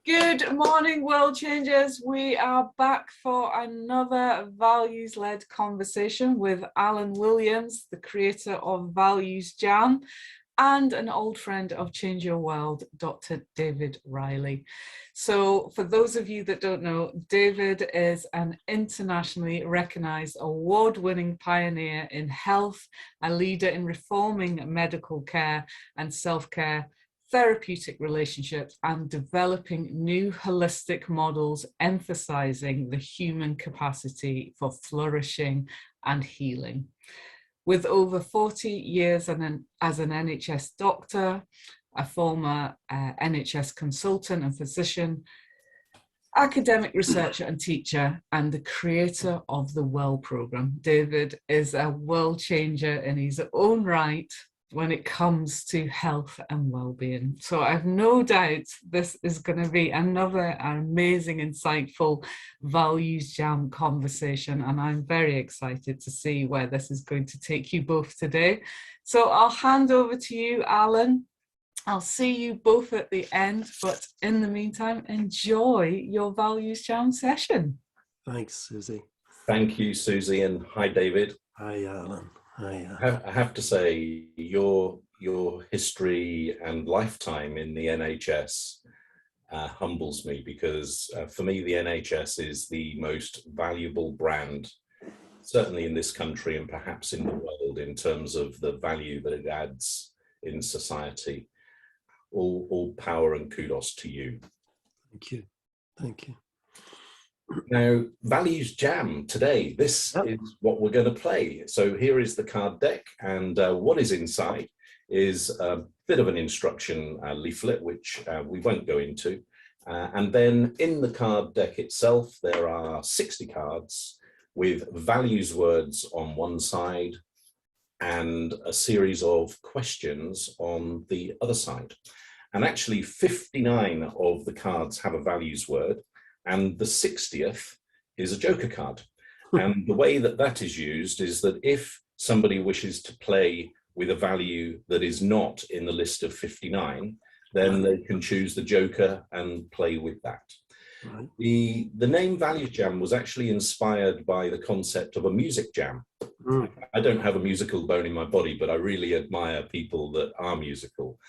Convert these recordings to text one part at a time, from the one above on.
Good morning, world changers. We are back for another values-led conversation with Alan Williams, the creator of ValuesJam, and an old friend of Change Your World, Dr. David Reilly. So for those of you that don't know, David is an internationally recognized award-winning pioneer in health, a leader in reforming medical care and self-care, therapeutic relationships, and developing new holistic models emphasizing the human capacity for flourishing and healing. With over 40 years as an NHS doctor, a former NHS consultant and physician, academic researcher and teacher, and the creator of the Well programme, David is a world changer in his own right when it comes to health and well-being. So I have no doubt this is going to be another amazing, insightful Values Jam conversation, and I'm very excited to see where this is going to take you both today. So I'll hand over to you, Alan. I'll see you both at the end, but in the meantime, enjoy your Values Jam session. Thanks, Susie. Thank you, Susie, and hi, David. Hi, Alan. I have to say, your history and lifetime in the NHS humbles me, because for me, the NHS is the most valuable brand, certainly in this country and perhaps in the world, in terms of the value that it adds in society. All power and kudos to you. Thank you. Thank you. Now, Values Jam today, this is what we're going to play. So here is the card deck, and what is inside is a bit of an instruction leaflet, which we won't go into. And then in the card deck itself, there are 60 cards with values words on one side and a series of questions on the other side. And actually 59 of the cards have a values word, and the 60th is a joker card. And the way that that is used is that if somebody wishes to play with a value that is not in the list of 59, then they can choose the joker and play with that. Right. The name Values Jam was actually inspired by the concept of a music jam. I don't have a musical bone in my body, but I really admire people that are musical.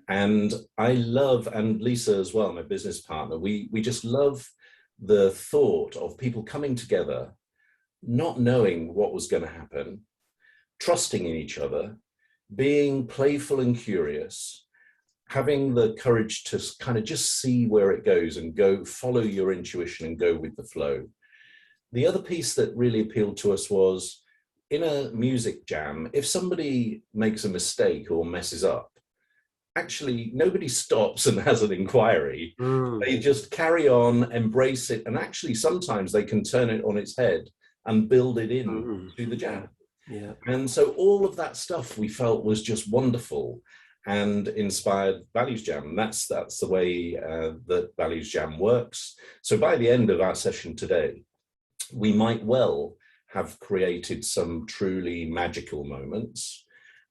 And I love, and Lisa as well, my business partner, we just love the thought of people coming together, not knowing what was going to happen, trusting in each other, being playful and curious, having the courage to kind of just see where it goes and go follow your intuition and go with the flow. The other piece that really appealed to us was, in a music jam, if somebody makes a mistake or messes up, actually nobody stops and has an inquiry. They just carry on, embrace it, and actually sometimes they can turn it on its head and build it in to the jam. Yeah. And so all of that stuff we felt was just wonderful and inspired Values Jam. And that's the way that Values Jam works. So by the end of our session today, we might well have created some truly magical moments.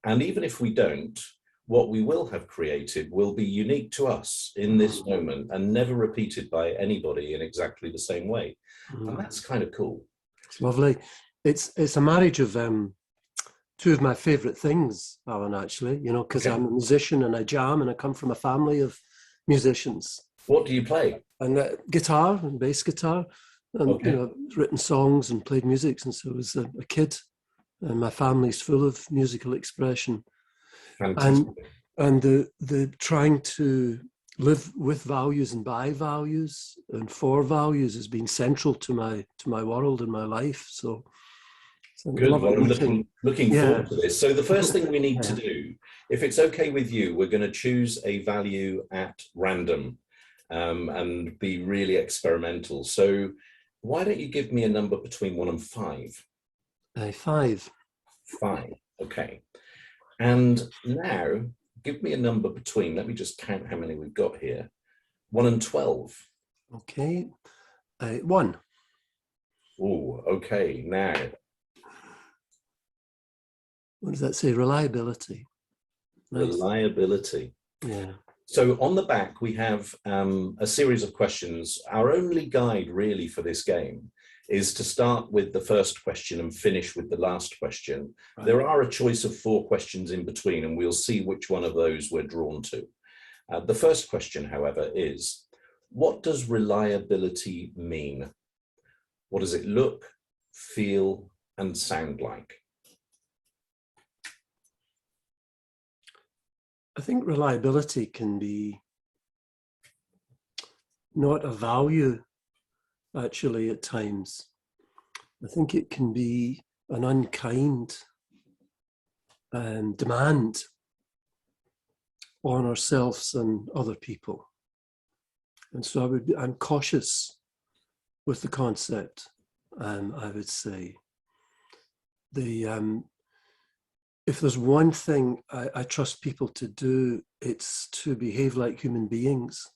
And even if we don't, what we will have created will be unique to us in this moment and never repeated by anybody in exactly the same way. And that's kind of cool. It's lovely. It's a marriage of two of my favorite things, Alan, actually, you know, because I'm a musician and I jam, and I come from a family of musicians. What do you play? And guitar and bass guitar, and you know, written songs and played music since I was a kid, and my family's full of musical expression. Fantastic. And the trying to live with values and by values and for values has been central to my world and my life. So good. Well, I'm looking forward to this. So the first thing we need to do, if it's okay with you, we're going to choose a value at random and be really experimental. So why don't you give me a number between 1 and 5? 5. 5. Okay. And now give me a number between, let me just count how many we've got here, 1 and 12. Okay. 1. Oh, okay. Now, what does that say? Reliability. Nice. Reliability. Yeah. So on the back, we have a series of questions. Our only guide really for this game is to start with the first question and finish with the last question. Right. There are a choice of 4 questions in between, and we'll see which one of those we're drawn to. The first question, however, is, what does reliability mean? What does it look, feel, and sound like? I think reliability can be not a value, actually, at times. I think it can be an unkind demand on ourselves and other people. And so I'm cautious with the concept, I would say. If there's one thing I trust people to do, it's to behave like human beings.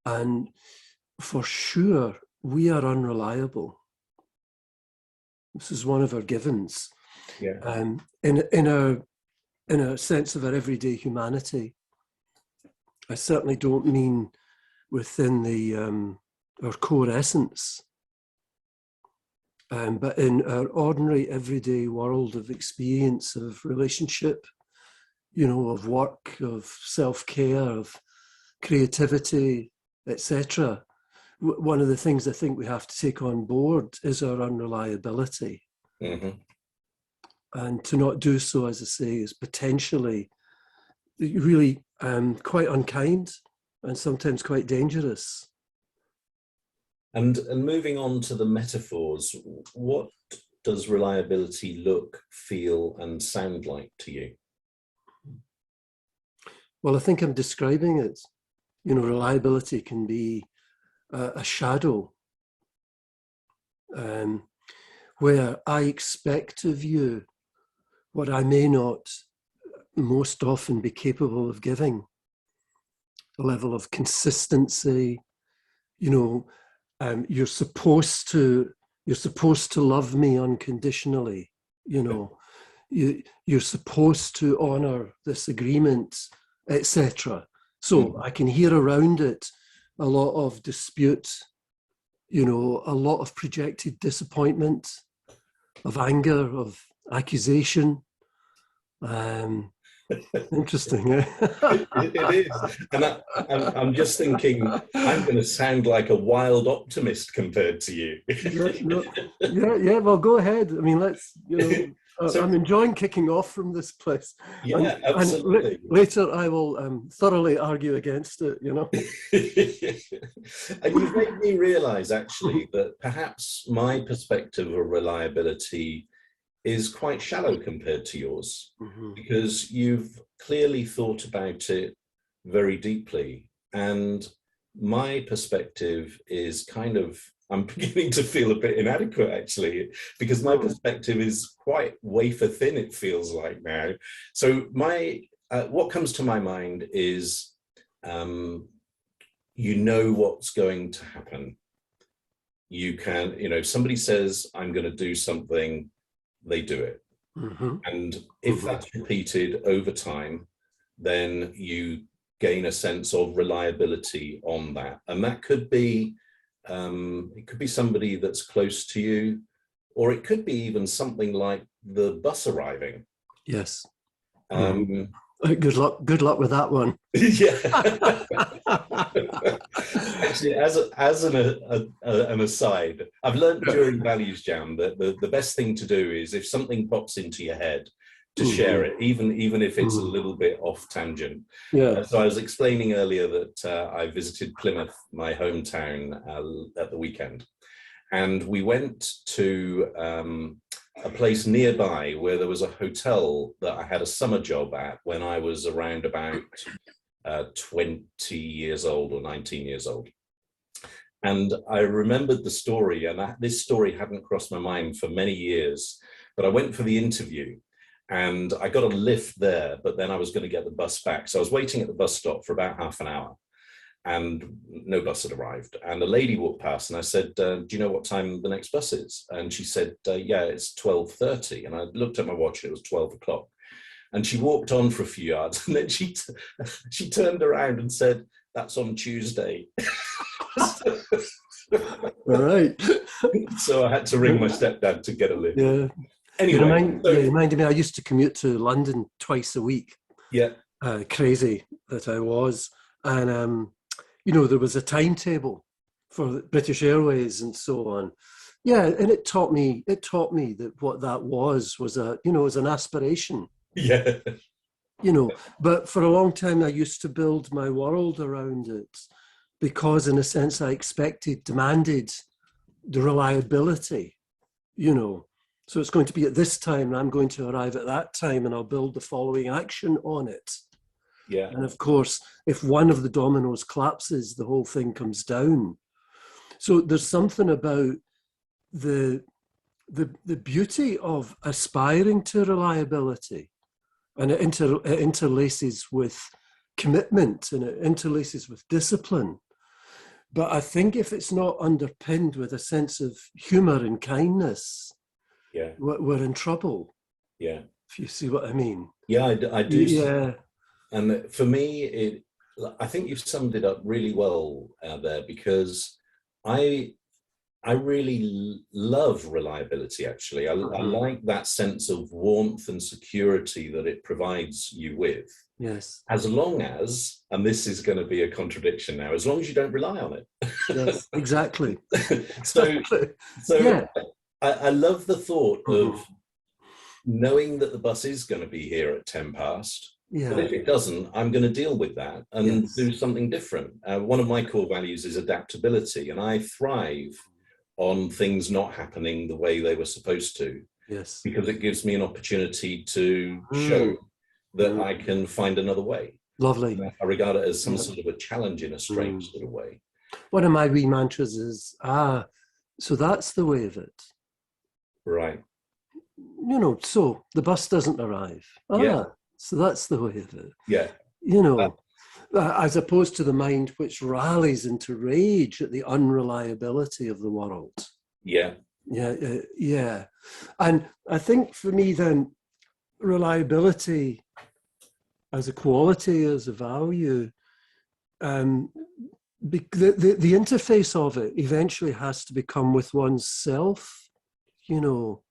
And for sure, we are unreliable. This is one of our givens. Yeah. In a sense of our everyday humanity. I certainly don't mean within our core essence. But in our ordinary everyday world of experience, of relationship, of work, of self-care, of creativity, etc. One of the things I think we have to take on board is our unreliability. Mm-hmm. And to not do so, as I say, is potentially really quite unkind and sometimes quite dangerous. And moving on to the metaphors, what does reliability look, feel, and sound like to you? Well, I think I'm describing it. Reliability can be a shadow where I expect of you what I may not most often be capable of giving. A level of consistency, you're supposed to love me unconditionally, you're supposed to honor this agreement, etc. So I can hear around it a lot of dispute, a lot of projected disappointment, of anger, of accusation. Interesting. It is. And I'm just thinking, I'm going to sound like a wild optimist compared to you. Yeah, well, go ahead. I mean, let's, so, I'm enjoying kicking off from this place. Yeah, absolutely. And later I will thoroughly argue against it, And you've made me realize, actually, that perhaps my perspective of reliability is quite shallow compared to yours, because you've clearly thought about it very deeply. And my perspective is kind of, I'm beginning to feel a bit inadequate, actually, because my perspective is quite wafer thin, it feels like now. So what comes to my mind is, what's going to happen. You can, if somebody says, I'm going to do something, they do it. And if that's repeated over time, then you gain a sense of reliability on that. And that could be, it could be somebody that's close to you, or it could be even something like the bus arriving. Yes. Good luck with that one. Yeah. Actually, as an aside, I've learned during ValuesJam that the best thing to do is, if something pops into your head, to share it, even if it's a little bit off tangent. Yeah. So I was explaining earlier that I visited Plymouth, my hometown, at the weekend, and we went to a place nearby where there was a hotel that I had a summer job at when I was around about 20 years old or 19 years old. And I remembered the story, and this story hadn't crossed my mind for many years, but I went for the interview and I got a lift there, but then I was going to get the bus back. So I was waiting at the bus stop for about half an hour and no bus had arrived. And a lady walked past and I said, do you know what time the next bus is? And she said, yeah, it's 12:30. And I looked at my watch and it was 12 o'clock. And she walked on for a few yards, and then she turned around and said, "That's on Tuesday." All right. So I had to ring my stepdad to get a lift. Yeah. Anyway, you reminded me, I used to commute to London twice a week. Yeah. Crazy that I was. And, you know, there was a timetable for British Airways and so on. Yeah, and it taught me that what that was an aspiration. Yeah. You know, but for a long time I used to build my world around it because in a sense I demanded the reliability, you know. So it's going to be at this time, and I'm going to arrive at that time, and I'll build the following action on it. Yeah. And of course, if one of the dominoes collapses, the whole thing comes down. So there's something about the beauty of aspiring to reliability, and it interlaces with commitment, and it interlaces with discipline. But I think if it's not underpinned with a sense of humor and kindness, yeah, we're in trouble. Yeah. If you see what I mean. Yeah, I do. Yeah. And for me, I think you've summed it up really well there, because I really love reliability, actually. I like that sense of warmth and security that it provides you with. Yes. As long as, and this is going to be a contradiction now, as long as you don't rely on it. Yes, exactly. So yeah. I love the thought of knowing that the bus is going to be here at 10 past. Yeah. But if it doesn't, I'm going to deal with that and do something different. One of my core values is adaptability, and I thrive on things not happening the way they were supposed to. Yes. Because it gives me an opportunity to show that I can find another way. Lovely. I regard it as some sort of a challenge in a strange sort of way. One of my wee mantras is, so that's the way of it. Right. You know, so the bus doesn't arrive. So that's the way of it. Yeah. You know, as opposed to the mind which rallies into rage at the unreliability of the world. Yeah. Yeah. And I think for me then, reliability as a quality, as a value, the interface of it eventually has to become with oneself. You know,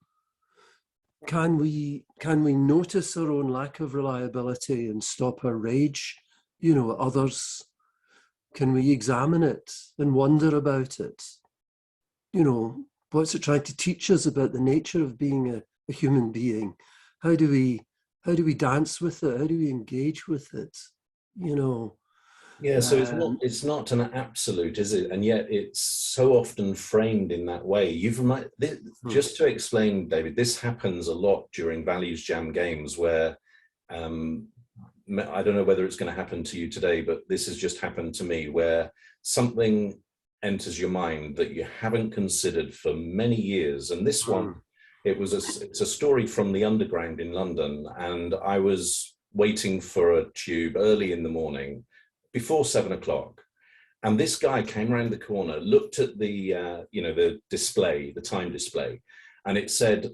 can we notice our own lack of reliability and stop our rage, you know, at others? Can we examine it and wonder about it? You know, what's it trying to teach us about the nature of being a human being? How do we dance with it? How do we engage with it? You know. Yeah, so it's not an absolute, is it? And yet it's so often framed in that way. Just to explain, David, this happens a lot during ValuesJam games where, I don't know whether it's going to happen to you today, but this has just happened to me, where something enters your mind that you haven't considered for many years. And this one, it's a story from the Underground in London, and I was waiting for a tube early in the morning, before 7 o'clock, and this guy came around the corner, looked at the the display, the time display, and it said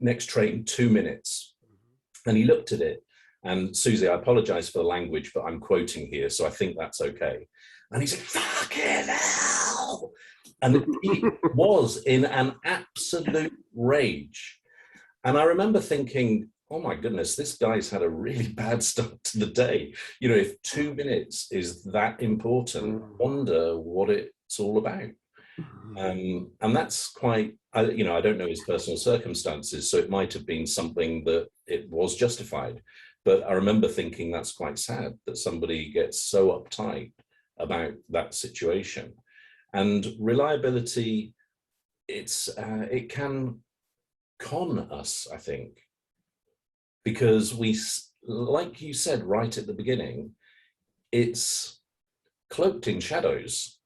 next train 2 minutes, and he looked at it, and Susie, I apologize for the language, but I'm quoting here, so I think that's okay, and he said, "Fucking hell," and he was in an absolute rage. And I remember thinking, oh my goodness, this guy's had a really bad start to the day. You know, if 2 minutes is that important, wonder what it's all about. And that's quite, I don't know his personal circumstances, so it might have been something that it was justified. But I remember thinking that's quite sad that somebody gets so uptight about that situation. And reliability, it can con us, I think. Because like you said right at the beginning, it's cloaked in shadows.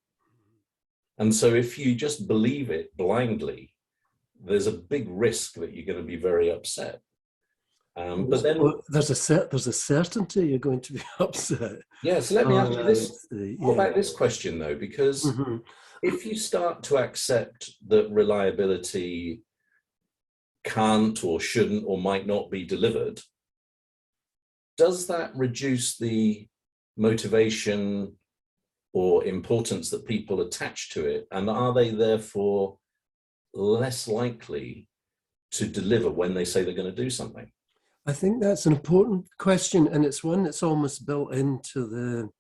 And so if you just believe it blindly, there's a big risk that you're going to be very upset. But then there's a certainty you're going to be upset. Yeah, so let me ask you this. What about this question though? Because if you start to accept that reliability can't or shouldn't or might not be delivered, does that reduce the motivation or importance that people attach to it? And are they therefore less likely to deliver when they say they're going to do something? I think that's an important question, and it's one that's almost built into the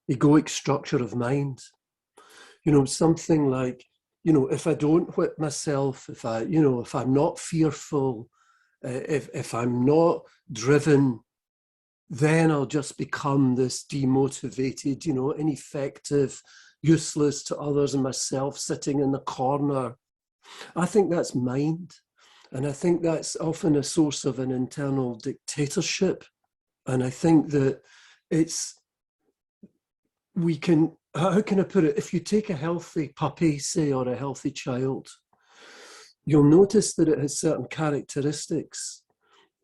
egoic structure of mind. You know, something like, you know, if I don't whip myself, if I, you know, if I'm not fearful, if I'm not driven, then I'll just become this demotivated, you know, ineffective, useless to others and myself, sitting in the corner. I think that's mind. And I think that's often a source of an internal dictatorship. And I think that we can, how can I put it? If you take a healthy puppy, say, or a healthy child, you'll notice that it has certain characteristics.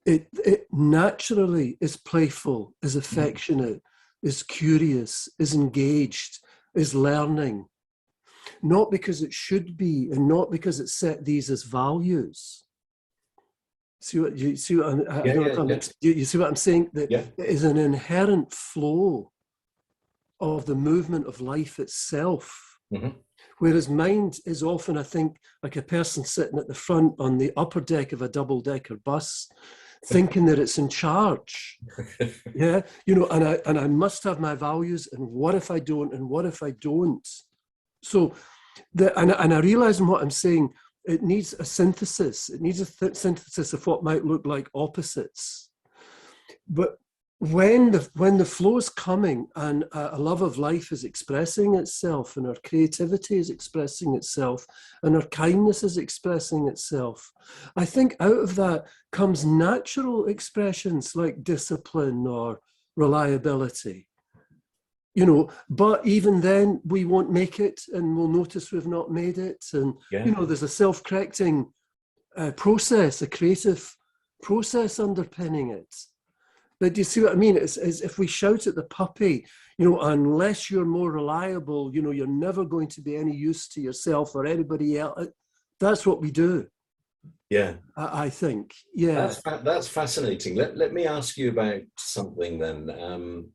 It naturally is playful, is affectionate, is curious, is engaged, is learning. Not because it should be, and not because it set these as values. You see what I'm saying? That it is an inherent flow of the movement of life itself. Mm-hmm. Whereas mind is often, I think, like a person sitting at the front on the upper deck of a double-decker bus, thinking that it's in charge. Yeah, you know, and I must have my values, and what if I don't, and what if I don't? So, and I realize in what I'm saying, it needs a synthesis. It needs a synthesis of what might look like opposites. But when the flow is coming and a love of life is expressing itself, and our creativity is expressing itself, and our kindness is expressing itself, I think out of that comes natural expressions like discipline or reliability. You know, but even then we won't make it, and we'll notice we've not made it. And, you know, there's a self-correcting process, a creative process underpinning it. But do you see what I mean? It's if we shout at the puppy, you know, unless you're more reliable, you know, you're never going to be any use to yourself or anybody else. That's what we do. Yeah. I think. Yeah. That's fascinating. Let me ask you about something then.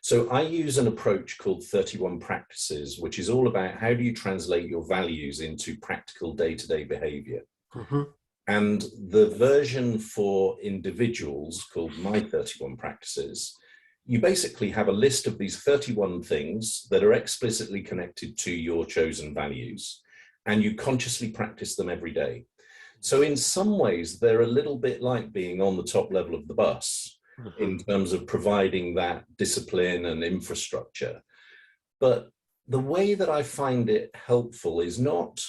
So I use an approach called 31 practices, which is all about how do you translate your values into practical day-to-day behavior. Mm-hmm. And the version for individuals called My 31 Practices, you basically have a list of these 31 things that are explicitly connected to your chosen values, and you consciously practice them every day. So in some ways, they're a little bit like being on the top level of the bus in terms of providing that discipline and infrastructure. But the way that I find it helpful is not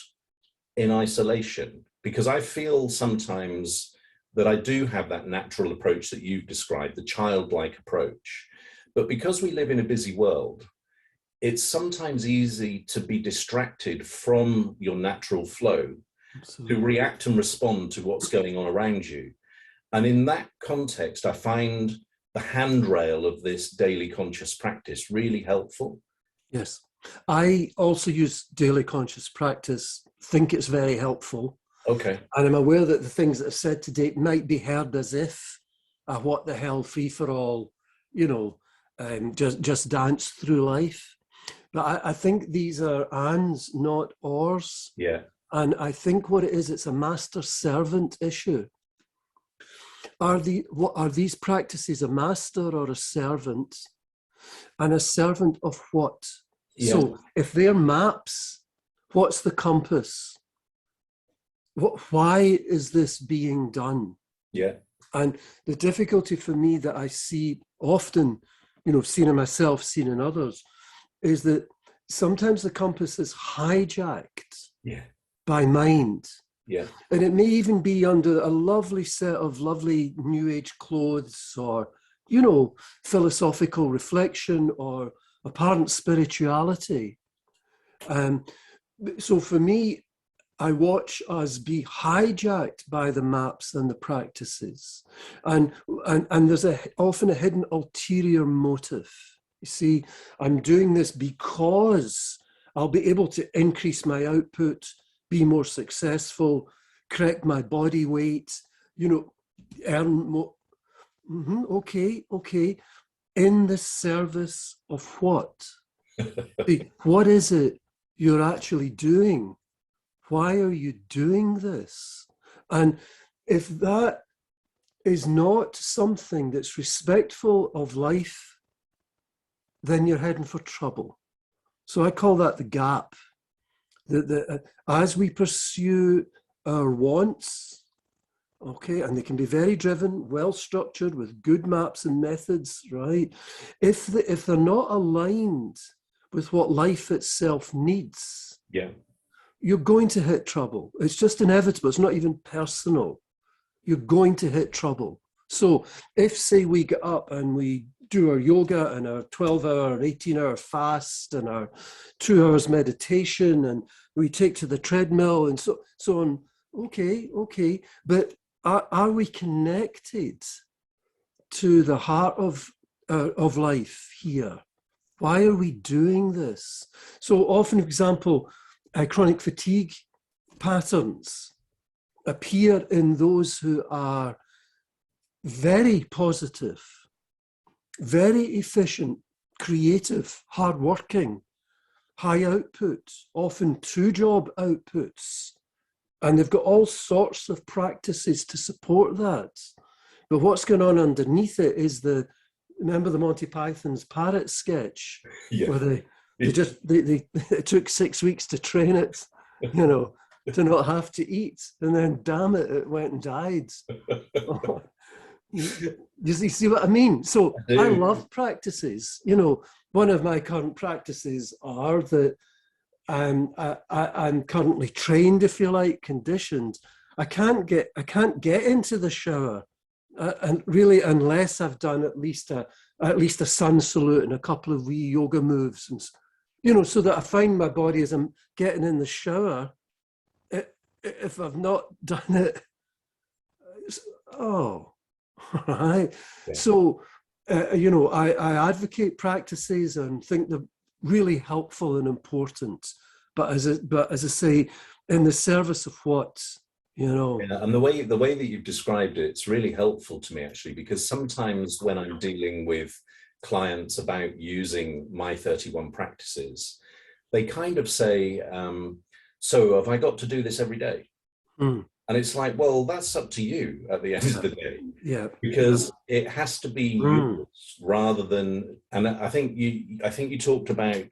in isolation, because I feel sometimes that I do have that natural approach that you've described, the childlike approach. But because we live in a busy world, it's sometimes easy to be distracted from your natural flow, Absolutely. to react and respond to what's going on around you. And in that context, I find the handrail of this daily conscious practice really helpful. Yes. I also use daily conscious practice, think it's very helpful. Okay. And I'm aware that the things that I've said today might be heard as if a what the hell free for all, you know, just dance through life. But I think these are ands, not ors. Yeah. And I think what it is, it's a master-servant issue. Are these practices a master or a servant? And a servant of what? Yeah. So if they're maps, what's the compass? Why is this being done? Yeah. And the difficulty for me that I see often, you know, seen in myself, seen in others, is that sometimes the compass is hijacked by mind. Yeah. And it may even be under a lovely set of lovely new age clothes, or, you know, philosophical reflection or apparent spirituality. So for me, I watch us be hijacked by the maps and the practices. And there's often a hidden ulterior motive. You see, I'm doing this because I'll be able to increase my output, be more successful, correct my body weight, you know, earn Okay, okay. In the service of what? What is it you're actually doing? Why are you doing this? And if that is not something that's respectful of life, then you're heading for trouble. So I call that the gap. As we pursue our wants, okay, and they can be very driven, well structured with good maps and methods, right? If they're not aligned with what life itself needs, yeah, you're going to hit trouble. It's just inevitable. It's not even personal. You're going to hit trouble. So if, say, we get up and we do our yoga and our 12-hour or 18-hour fast and our 2 hours meditation, and we take to the treadmill and so on, okay. But are we connected to the heart of life here? Why are we doing this? So often, for example, chronic fatigue patterns appear in those who are very positive, very efficient, creative, hardworking, high output, often 2-job outputs. And they've got all sorts of practices to support that. But what's going on underneath it is remember the Monty Python's parrot sketch, yeah. where it took 6 weeks to train it, to not have to eat, and then damn it went and died. You see what I mean? So I love practices. One of my current practices are that I'm currently trained, if you like, conditioned. I can't get into the shower, and really, unless I've done at least a sun salute and a couple of wee yoga moves, and so that I find my body as I'm getting in the shower. If I've not done it, right. Yeah. So, I advocate practices and think they're really helpful and important. But as I say, in the service of what, Yeah, and the way that you've described it, it's really helpful to me actually, because sometimes when I'm dealing with clients about using my 31 practices, they kind of say, so have I got to do this every day? And it's like, well, that's up to you at the end of the day. Yeah. Because it has to be yours rather than, and I think you talked about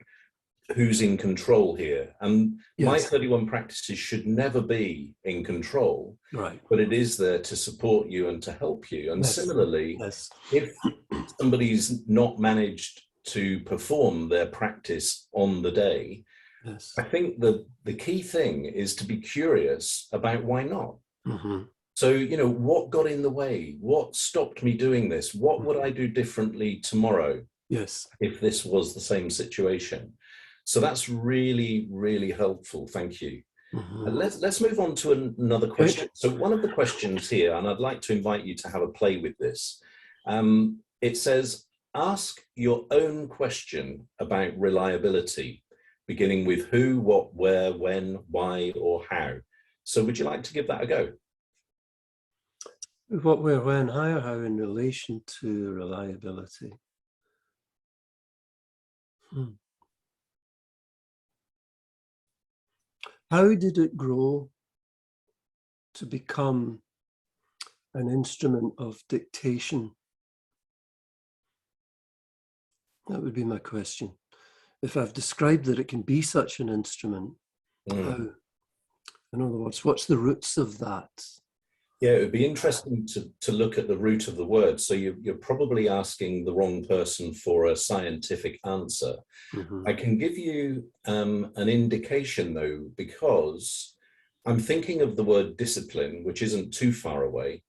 who's in control here. And my 31 practices should never be in control, right? But it is there to support you and to help you. And similarly, if somebody's not managed to perform their practice on the day, I think the key thing is to be curious about why not. So, what got in the way? What stopped me doing this? What would I do differently tomorrow? If this was the same situation. So that's really, really helpful. Thank you. Let's move on to another question. So one of the questions here, and I'd like to invite you to have a play with this. It says, ask your own question about reliability, beginning with who, what, where, when, why, or how. So would you like to give that a go? What, where, when, how in relation to reliability? How did it grow to become an instrument of dictation? That would be my question. If I've described that it can be such an instrument, how? In other words, what's the roots of that? Yeah, it would be interesting to look at the root of the word. So you're probably asking the wrong person for a scientific answer. I can give you an indication though, because I'm thinking of the word discipline, which isn't too far away.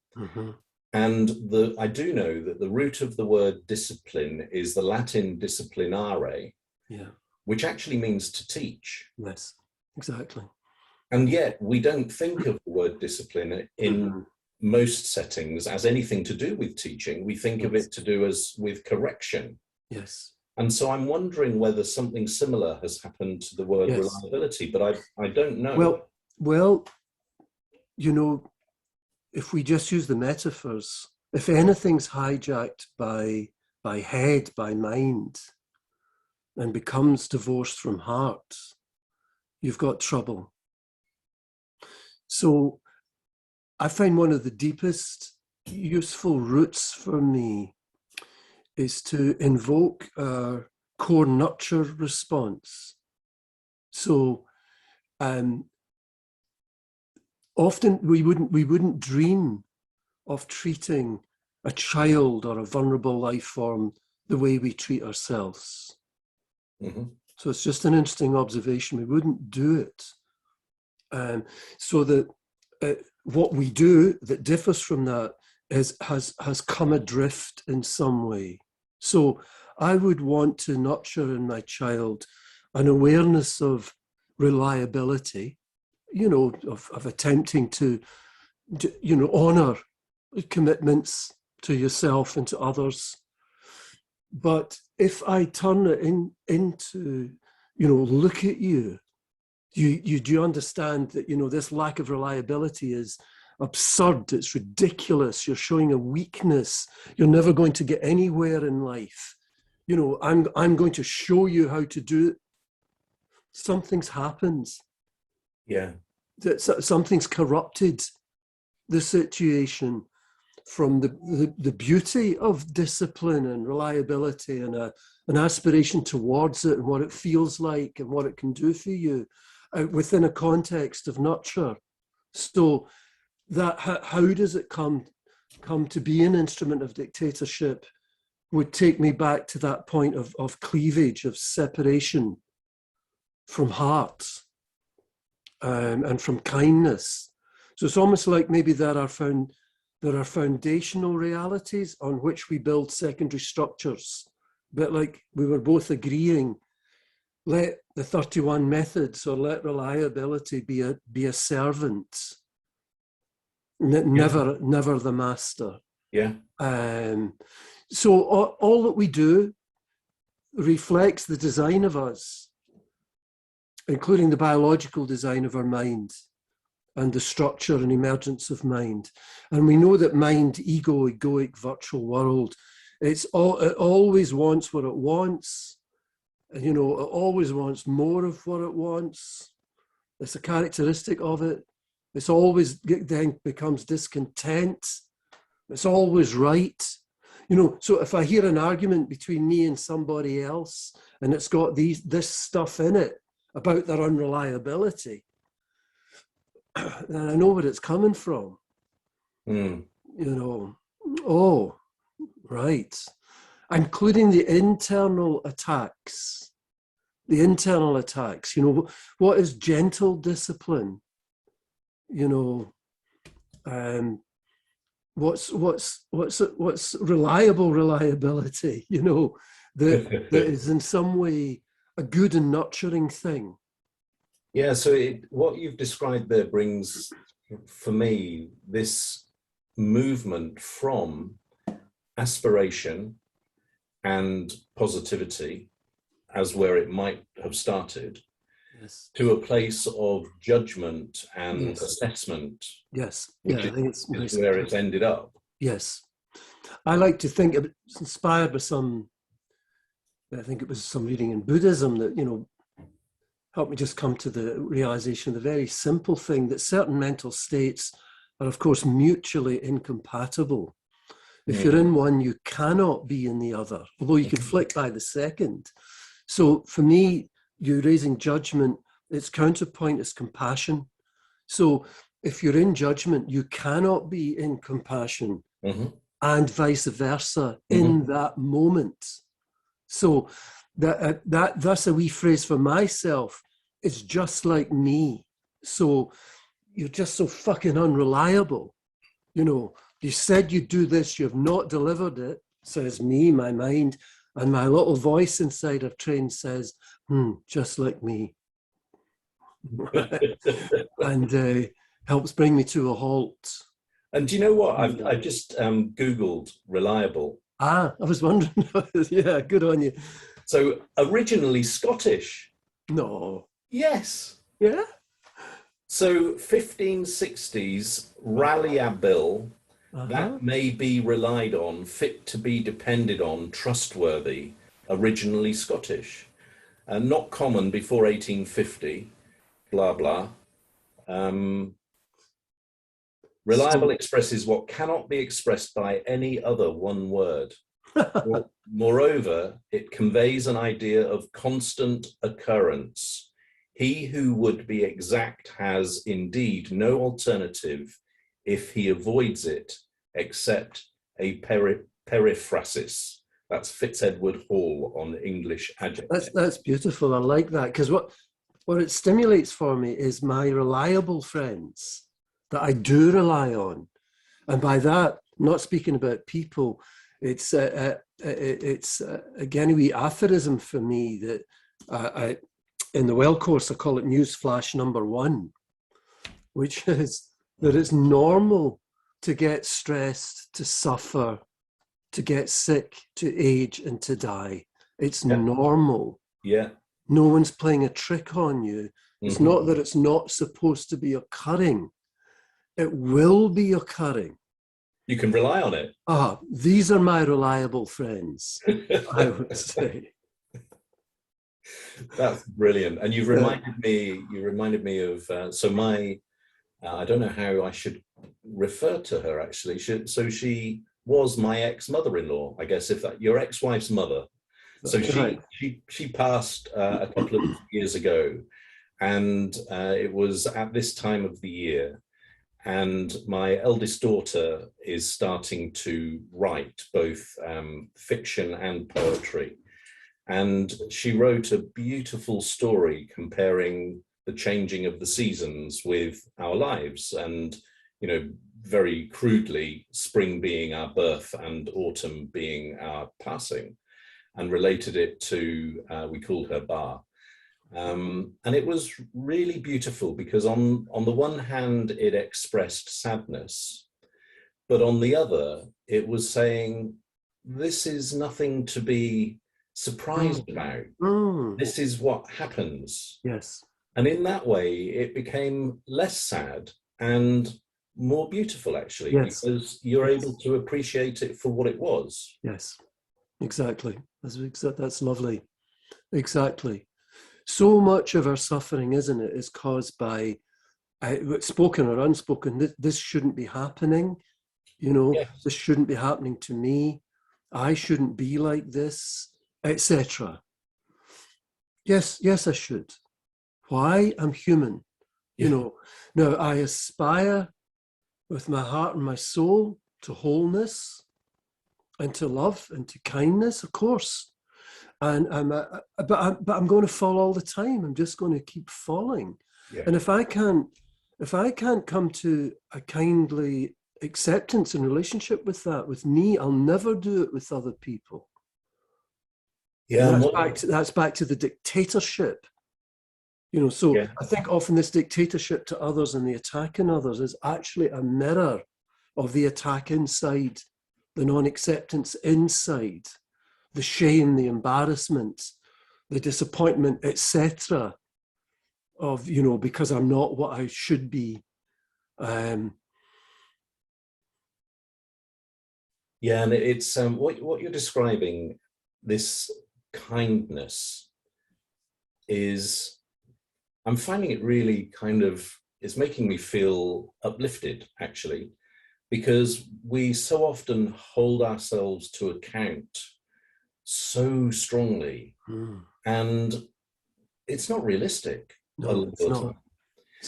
And I do know that the root of the word discipline is the Latin disciplinare, which actually means to teach. Yes, exactly. And yet we don't think of the word discipline in most settings as anything to do with teaching. We think of it to do with correction. Yes. And so I'm wondering whether something similar has happened to the word reliability, but I don't know. Well, if we just use the metaphors, If anything's hijacked by head, by mind, and becomes divorced from heart, you've got trouble. So I find one of the deepest useful roots for me is to invoke our core nurture response. So often we wouldn't dream of treating a child or a vulnerable life form the way we treat ourselves. Mm-hmm. So it's just an interesting observation. We wouldn't do it. So that what we do that differs from that has come adrift in some way. So I would want to nurture in my child an awareness of reliability, of attempting to honor commitments to yourself and to others. But if I turn it into, look at you do understand that, this lack of reliability is absurd, it's ridiculous, you're showing a weakness, you're never going to get anywhere in life. I'm going to show you how to do it. Something's happened. Yeah. Something's corrupted the situation from the beauty of discipline and reliability and an aspiration towards it and what it feels like and what it can do for you within a context of nurture. So that how does it come to be an instrument of dictatorship would take me back to that point of cleavage, of separation from heart and from kindness. So it's almost like maybe there are foundational realities on which we build secondary structures. But like we were both agreeing, let the 31 methods or let reliability be a servant, never the master. Yeah. So all that we do reflects the design of us, including the biological design of our mind and the structure and emergence of mind. And we know that mind, ego, egoic, virtual world, it always wants what it wants. And, it always wants more of what it wants. It's a characteristic of it. It's always then becomes discontent. It's always right. So if I hear an argument between me and somebody else and it's got this stuff in it about their unreliability, then I know where it's coming from. Oh, right. Including the internal attacks. What is gentle discipline? What's reliable reliability? That is in some way a good and nurturing thing. Yeah, so what you've described there brings, for me, this movement from aspiration and positivity as where it might have started, yes, to a place of judgment and yes, assessment. Yes, which I think it's where it's ended up. Yes. I like to think it's inspired by I think it was some reading in Buddhism that, helped me just come to the realization of the very simple thing that certain mental states are, of course, mutually incompatible. If you're in one, you cannot be in the other, although you could flick by the second. So for me, you're raising judgment, its counterpoint is compassion. So if you're in judgment, you cannot be in compassion, and vice versa in that moment. So that's a wee phrase for myself. It's just like me. So you're just so fucking unreliable. You said you'd do this, you have not delivered it, says me, my mind, and my little voice inside our train says, just like me. And helps bring me to a halt. And do you know what? I just Googled reliable. I was wondering. Yeah, good on you. So originally Scottish. No. Yes. Yeah. So 1560s Rally-a-Bill that may be relied on, fit to be depended on, trustworthy, originally Scottish, and not common before 1850, blah, blah. Reliable expresses what cannot be expressed by any other one word. Moreover, it conveys an idea of constant occurrence. He who would be exact has indeed no alternative if he avoids it, except a periphrasis. That's Fitz-Edward Hall on English adjectives. That's beautiful. I like that, because what it stimulates for me is my reliable friends that I do rely on. And by that, not speaking about people, it's again a wee aphorism for me that I in the well course I call it newsflash number 1, which is that it's normal to get stressed, to suffer, to get sick, to age, and to die. It's normal. Yeah. No one's playing a trick on you. It's not that it's not supposed to be occurring. It will be occurring. You can rely on it. These are my reliable friends, I would say. That's brilliant. And you've reminded me of, so my, I don't know how I should refer to her actually. So she was my ex-mother-in-law, I guess, if that, your ex-wife's mother. So she passed a couple of years ago, and it was at this time of the year. And my eldest daughter is starting to write both fiction and poetry. And she wrote a beautiful story comparing the changing of the seasons with our lives. And, you know, very crudely, spring being our birth and autumn being our passing, and related it to, we called her Bar. And it was really beautiful because on the one hand, it expressed sadness, but on the other, it was saying, this is nothing to be surprised about. This is what happens. Yes. And in that way, it became less sad and more beautiful, actually, because you're able to appreciate it for what it was. Yes, exactly. That's lovely. Exactly. So much of our suffering, isn't it, is caused by, spoken or unspoken, this shouldn't be happening. You know, this shouldn't be happening to me. I shouldn't be like this, etc. Yes, I should. Why? I'm human. You know, now I aspire with my heart and my soul to wholeness and to love and to kindness, of course. And but I'm going to fall all the time. I'm just going to keep falling. Yeah. And if I can't come to a kindly acceptance and relationship with that, with me, I'll never do it with other people. Yeah, that's back to the dictatorship. You know, so I think often this dictatorship to others and the attack on others is actually a mirror of the attack inside, the non-acceptance inside, the shame, the embarrassment, the disappointment, etc. of, you know, because I'm not what I should be. And it's what you're describing, this kindness, is, I'm finding it really kind of, it's making me feel uplifted, actually, because we so often hold ourselves to account so strongly, and it's not realistic. No, it's not.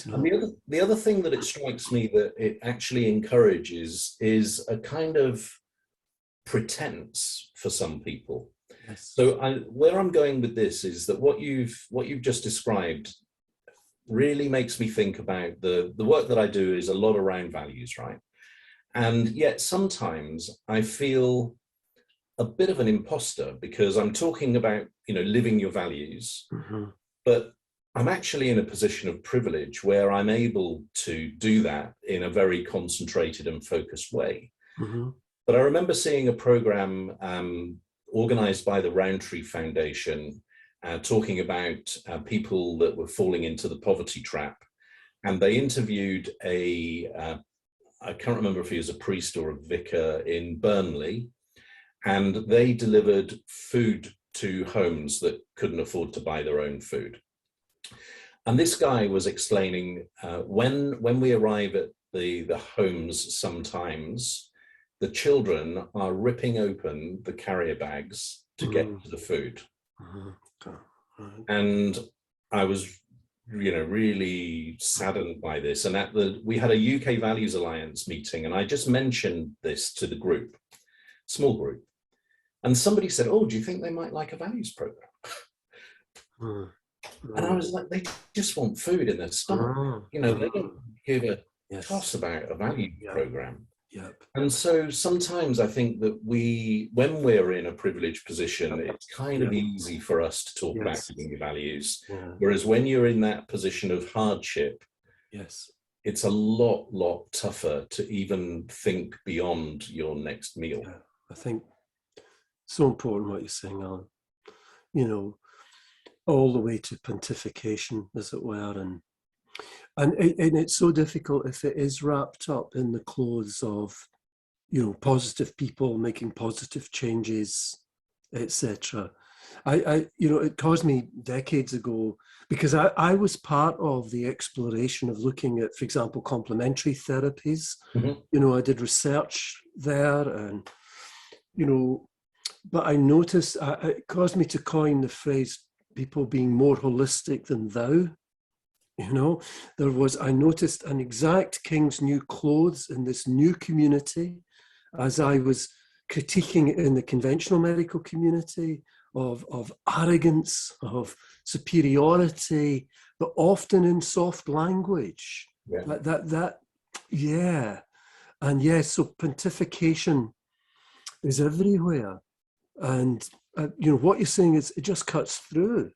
And the other thing that it strikes me that it actually encourages is a kind of pretense for some people. Yes. So where I'm going with this is that what you've just described really makes me think about the work that I do is a lot around values, right? And yet sometimes I feel a bit of an imposter because I'm talking about, you know, living your values, but I'm actually in a position of privilege where I'm able to do that in a very concentrated and focused way. But I remember seeing a program organized by the Roundtree Foundation talking about people that were falling into the poverty trap. And they interviewed a I can't remember if he was a priest or a vicar in Burnley, and they delivered food to homes that couldn't afford to buy their own food. And this guy was explaining when we arrive at the homes, sometimes the children are ripping open the carrier bags to get to the food. And I was, really saddened by this. And we had a UK Values Alliance meeting, and I just mentioned this to the group, small group. And somebody said, "Oh, do you think they might like a values program?" And I was like, they just want food in their stomach. They don't give a toss about a value program. And so sometimes I think that when we're in a privileged position, it's kind of easy for us to talk about giving values. Whereas when you're in that position of hardship, it's a lot tougher to even think beyond your next meal. I think so important what you're saying, Alan. All the way to pontification, as it were, and it's so difficult if it is wrapped up in the clothes of, positive people making positive changes, etc. It caused me decades ago, because I was part of the exploration of looking at, for example, complementary therapies. I did research there, and but I noticed it caused me to coin the phrase people being more holistic than thou. I noticed an exact king's new clothes in this new community, as I was critiquing it in the conventional medical community, of arrogance, of superiority, but often in soft language. So pontification is everywhere. And what you're saying is, it just cuts through,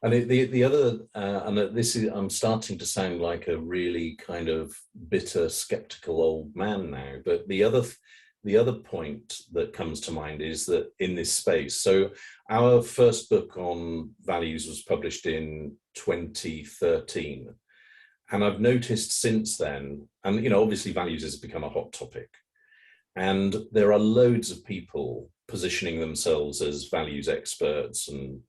And the other, and this is, I'm starting to sound like a really kind of bitter, skeptical old man now, but the other point that comes to mind is that in this space, so our first book on values was published in 2013. And I've noticed since then, and obviously values has become a hot topic, and there are loads of people positioning themselves as values experts and,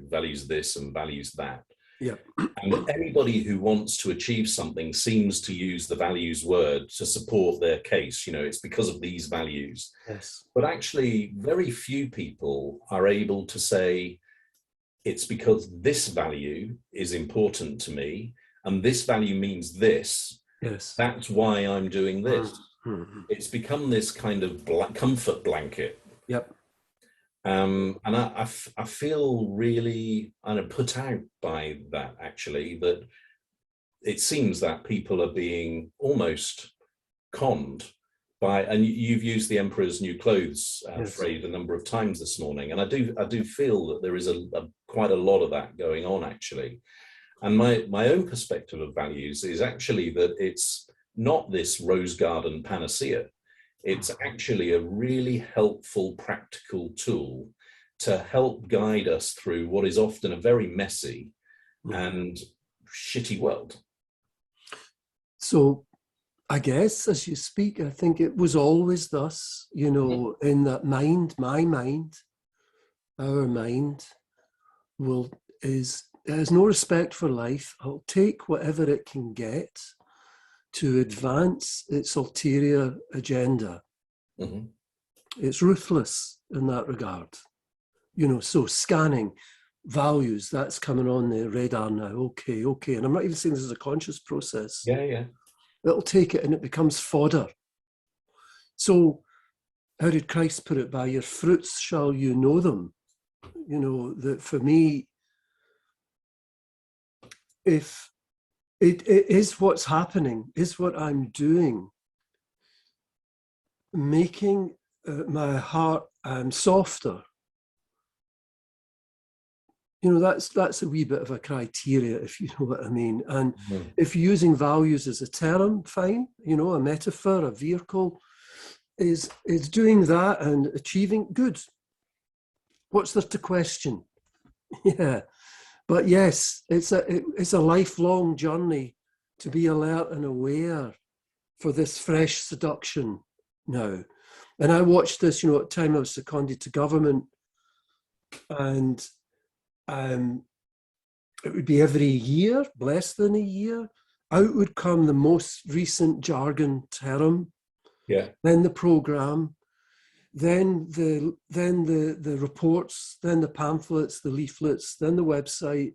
values this and values that. And anybody who wants to achieve something seems to use the values word to support their case. It's because of these values. But actually, very few people are able to say, it's because this value is important to me, and this value means this. That's why I'm doing this. It's become this kind of comfort blanket. And I feel really put out by that, actually, that it seems that people are being almost conned by, and you've used the emperor's new clothes phrase a number of times this morning, and I do feel that there is quite a lot of that going on, actually. And my own perspective of values is actually that it's not this rose garden panacea. It's actually a really helpful, practical tool to help guide us through what is often a very messy and shitty world. So I guess as you speak, I think it was always thus, in that mind, my mind, our mind has no respect for life. It'll take whatever it can get to advance its ulterior agenda. It's ruthless in that regard. So scanning values, that's coming on the radar now. Okay. And I'm not even saying this is a conscious process. It'll take it and it becomes fodder. So how did Christ put it? By your fruits shall you know them. That for me, if it is what's happening, is what I'm doing, making my heart softer. That's a wee bit of a criteria, if you know what I mean. And if using values as a term, fine, a metaphor, a vehicle, is doing that and achieving, good. What's there to question? But yes, it's a lifelong journey to be alert and aware for this fresh seduction now. And I watched this, at the time I was seconded to government, and it would be every year, less than a year, out would come the most recent jargon term, then the programme, then the reports, then the pamphlets, the leaflets, then the website,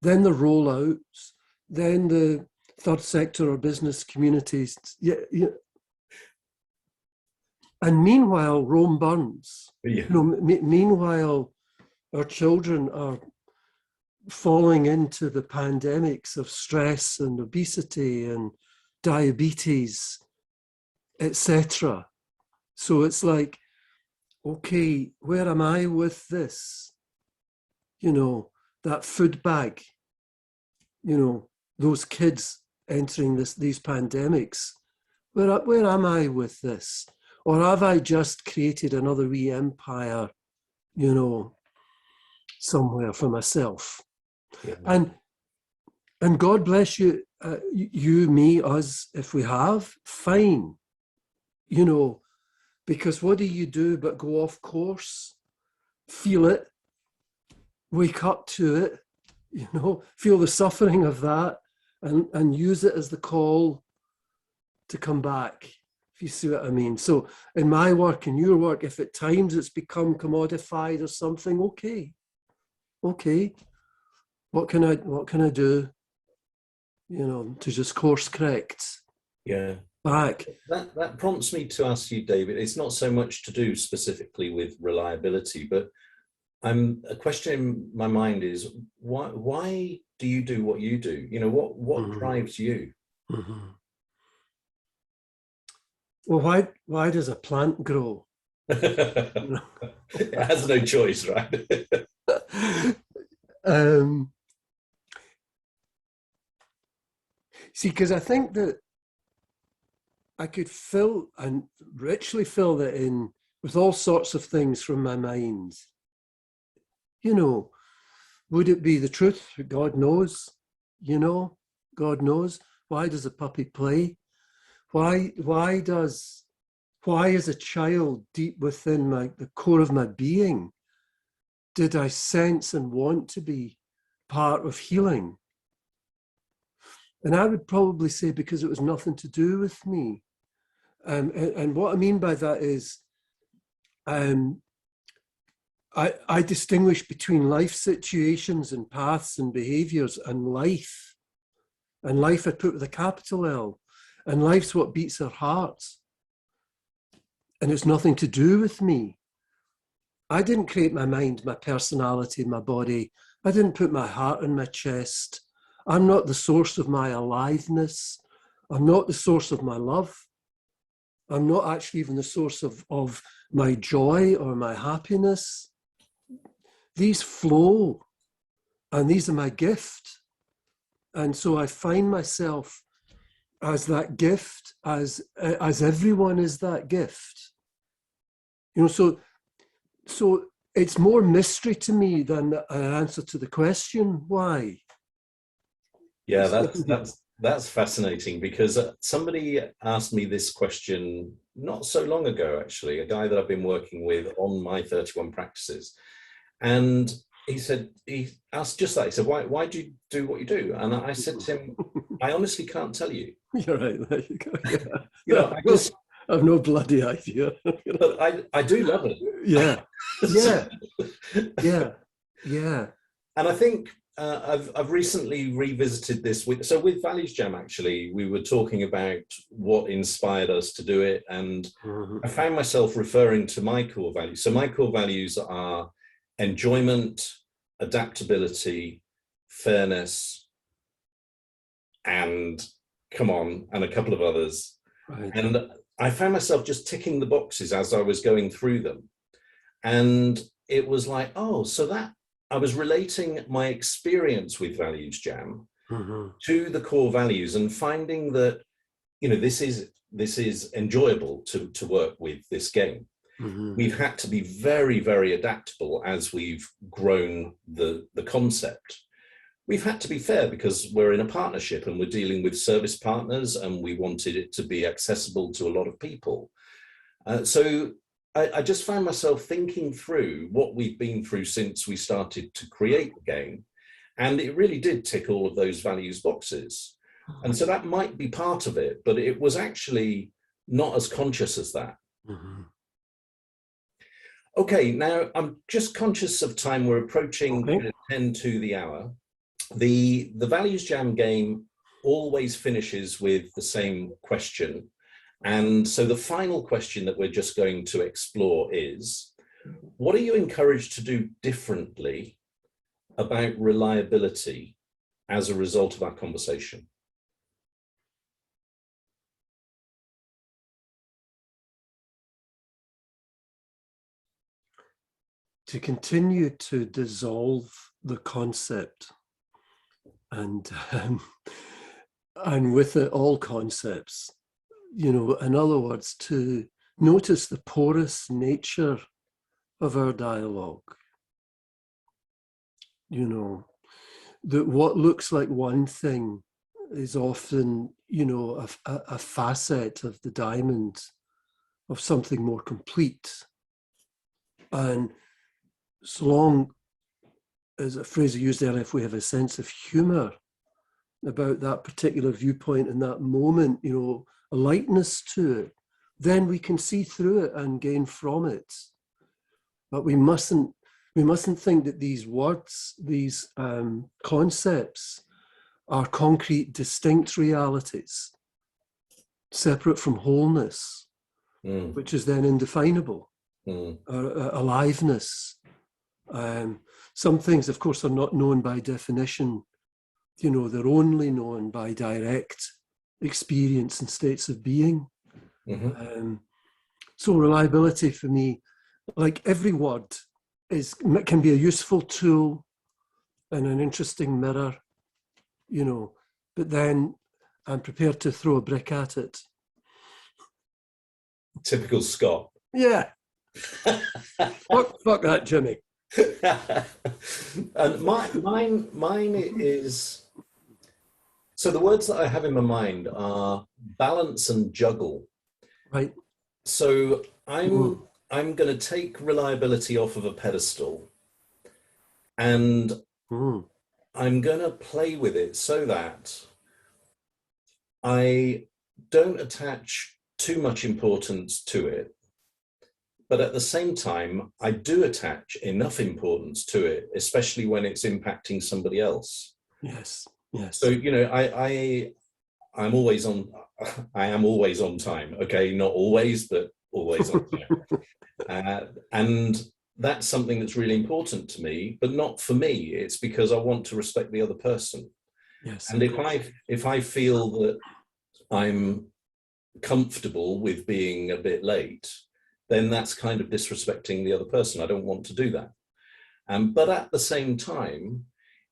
then the rollouts, then the third sector or business communities. And meanwhile, Rome burns. Meanwhile, our children are falling into the pandemics of stress and obesity and diabetes, etc. So it's like, okay, where am I with this? That food bag, those kids entering these pandemics. Where am I with this? Or have I just created another wee empire, somewhere for myself? Yeah. And God bless you, you, me, us, if we have, fine. Because what do you do but go off course, feel it, wake up to it, feel the suffering of that, and use it as the call to come back, if you see what I mean. So in my work, in your work, if at times it's become commodified or something, okay. What can I do, to just course correct? Yeah. Back. That prompts me to ask you, David, it's not so much to do specifically with reliability, but a question in my mind is, why do you do what you do? What drives you? Mm-hmm. Well, why does a plant grow? It has no choice, right? See, because I think that I could fill and richly fill that in with all sorts of things from my mind. Would it be the truth? God knows. God knows. Why does a puppy play? Why as a child, deep within the core of my being, did I sense and want to be part of healing? And I would probably say because it was nothing to do with me. And what I mean by that is, I distinguish between life situations and paths and behaviors and life. And life I put with a capital L. And life's what beats our hearts. And it's nothing to do with me. I didn't create my mind, my personality, my body. I didn't put my heart in my chest. I'm not the source of my aliveness. I'm not the source of my love. I'm not actually even the source of my joy or my happiness. These flow, and these are my gift. And so I find myself as that gift, as everyone is that gift. So it's more mystery to me than an answer to the question, why? Yeah, that's fascinating, because somebody asked me this question not so long ago, actually, a guy that I've been working with on my 31 practices. And he asked just that. He said, why do you do what you do? And I said to him, I honestly can't tell you. You're right, there you go. Yeah. I've no bloody idea. But I do love it. Yeah. Yeah. And I think I've recently revisited this with ValuesJam, actually. We were talking about what inspired us to do it, and I found myself referring to my core values. So my core values are enjoyment, adaptability, fairness, and a couple of others. Right. And I found myself just ticking the boxes as I was going through them. And it was like, so that I was relating my experience with ValuesJam to the core values, and finding that, this is enjoyable to work with this game. We've had to be very, very adaptable as we've grown the concept. we've had to be fair because we're in a partnership and we're dealing with service partners and we wanted it to be accessible to a lot of people. So I just found myself thinking through what we've been through since we started to create the game. And it really did tick all of those values boxes. And so that might be part of it, but it was actually not as conscious as that. Mm-hmm. Okay, now I'm just conscious of time. We're approaching 10 to the hour. The ValuesJam game always finishes with the same question. And so the final question that we're just going to explore is, what are you encouraged to do differently about reliability as a result of our conversation? To continue to dissolve the concept and with it all concepts, you know, in other words, to notice the porous nature of our dialogue. You know, that what looks like one thing is often, you know, a facet of the diamond of something more complete. And so long as a phrase I used earlier, if we have a sense of humor about that particular viewpoint in that moment, you know, a lightness to it, then we can see through it and gain from it. But we mustn't think that these words, these concepts are concrete, distinct realities, separate from wholeness, which is then indefinable, aliveness. Some things, of course, are not known by definition. You know, they're only known by direct experience and states of being. Mm-hmm. So reliability for me, like every word, can be a useful tool and an interesting mirror, you know, but then I'm prepared to throw a brick at it. Typical Scott. Yeah. fuck that, Jimmy. And mine is, so the words that I have in my mind are balance and juggle. Right. So I'm going to take reliability off of a pedestal and I'm going to play with it so that I don't attach too much importance to it. But at the same time, I do attach enough importance to it, especially when it's impacting somebody else. Yes, yes. So, you know, I am always on time. Okay, not always, but always on time. And that's something that's really important to me, but not for me. It's because I want to respect the other person. Yes. And if I feel that I'm comfortable with being a bit late, then that's kind of disrespecting the other person. I don't want to do that. But at the same time,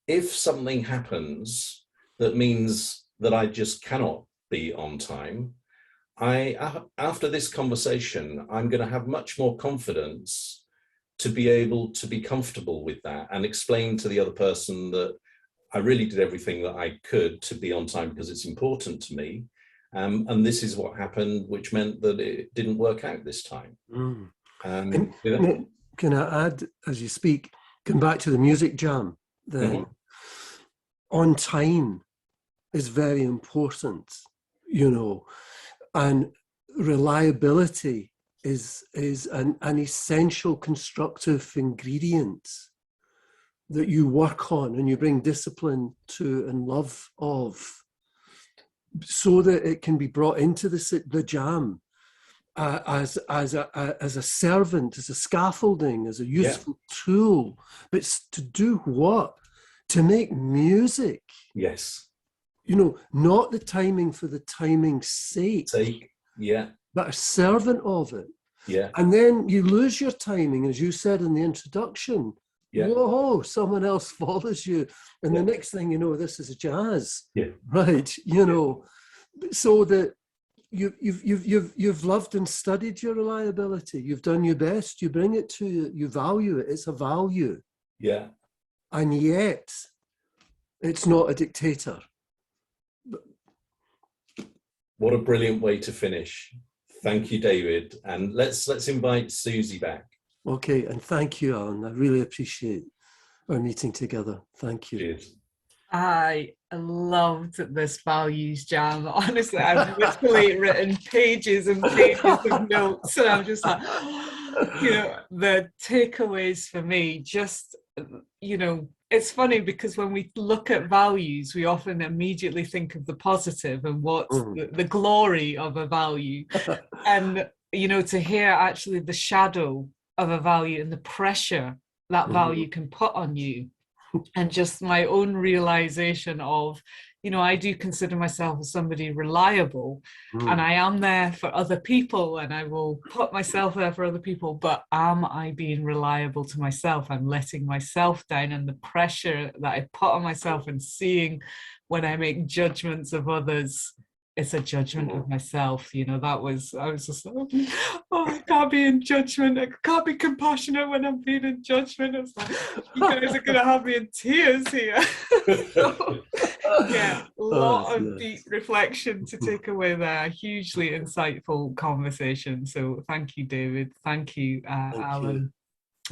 if something happens that means that I just cannot be on time, after this conversation, I'm going to have much more confidence to be able to be comfortable with that and explain to the other person that I really did everything that I could to be on time because it's important to me. And this is what happened, which meant that it didn't work out this time. Can I add, as you speak, come back to the music jam, then on time is very important, you know, and reliability is an essential constructive ingredient that you work on and you bring discipline to and love of, so that it can be brought into the jam as a servant, as a scaffolding, as a useful tool. But it's to do what? To make music. Yes. You know, not the timing for the timing's sake. But a servant of it. Yeah. And then you lose your timing, as you said in the introduction. Yeah. Whoa, someone else follows you. And the next thing you know, this is jazz. Yeah. Right. You know, so that you've loved and studied your reliability. You've done your best. You bring it to you. You value it. It's a value. Yeah. And yet, It's not a dictator. What a brilliant way to finish. Thank you, David. And let's invite Susie back. Okay, and thank you, Alan. I really appreciate our meeting together. Thank you. Cheers. I loved this values jam. Honestly, I've literally written pages and pages of notes, and I'm just like, you know, the takeaways for me, just, you know, it's funny because when we look at values, we often immediately think of the positive and what's the glory of a value. And, you know, to hear actually the shadow of a value and the pressure that value can put on you. And just my own realization of, you know, I do consider myself as somebody reliable, and I am there for other people, and I will put myself there for other people, but am I being reliable to myself? I'm letting myself down, and the pressure that I put on myself and seeing when I make judgments of others, it's a judgment of myself. You know, I was just like, oh, I can't be in judgment. I can't be compassionate when I'm being in judgment. I was like, you guys are going to have me in tears here. So, yeah, a lot of deep reflection to take away there. Hugely insightful conversation. So thank you, David. Thank you, Alan.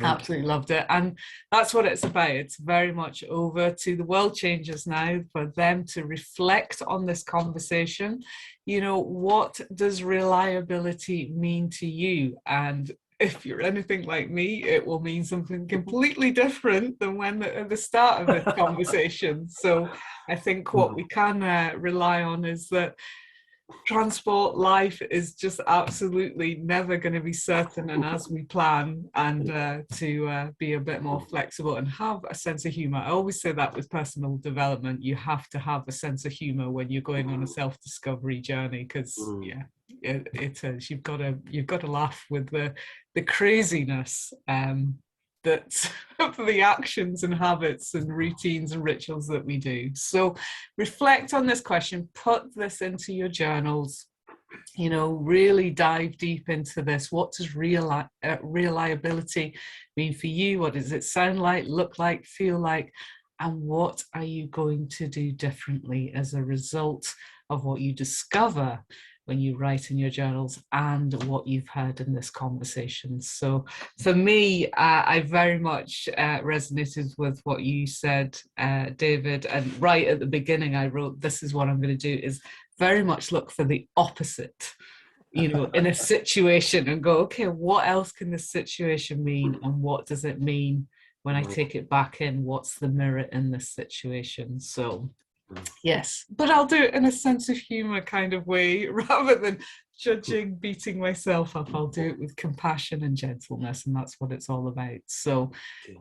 Absolutely loved it. And that's what it's about. It's very much over to the world changers now for them to reflect on this conversation. You know, what does reliability mean to you? And if you're anything like me, it will mean something completely different than when at the start of this conversation. So I think what we can rely on is that transport life is just absolutely never going to be certain and as we plan, and to be a bit more flexible and have a sense of humor. I always say that with personal development, you have to have a sense of humor when you're going on a self-discovery journey, because yeah, it is, you've got to laugh with the craziness that's of the actions and habits and routines and rituals that we do. So reflect on this question, put this into your journals, you know, really dive deep into this. What does reliability mean for you? What does it sound like, look like, feel like? And what are you going to do differently as a result of what you discover when you write in your journals and what you've heard in this conversation? So for me, I very much resonated with what you said, David, and right at the beginning I wrote, this is what I'm going to do, is very much look for the opposite, you know, in a situation, and go, okay, what else can this situation mean, and what does it mean when I take it back in? What's the mirror in this situation? So yes, but I'll do it in a sense of humor kind of way, rather than judging, beating myself up. I'll do it with compassion and gentleness, and that's what it's all about. So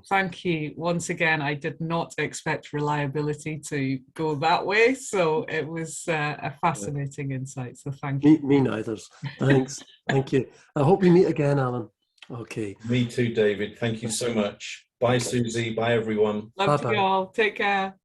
thank you once again. I did not expect reliability to go that way, so it was a fascinating insight. So thank you. Me neither. Thanks. Thank you. I hope we meet again, Alan. Okay. Me too, David. Thank you so much. Bye, Susie. Bye, everyone. Love you all. Take care.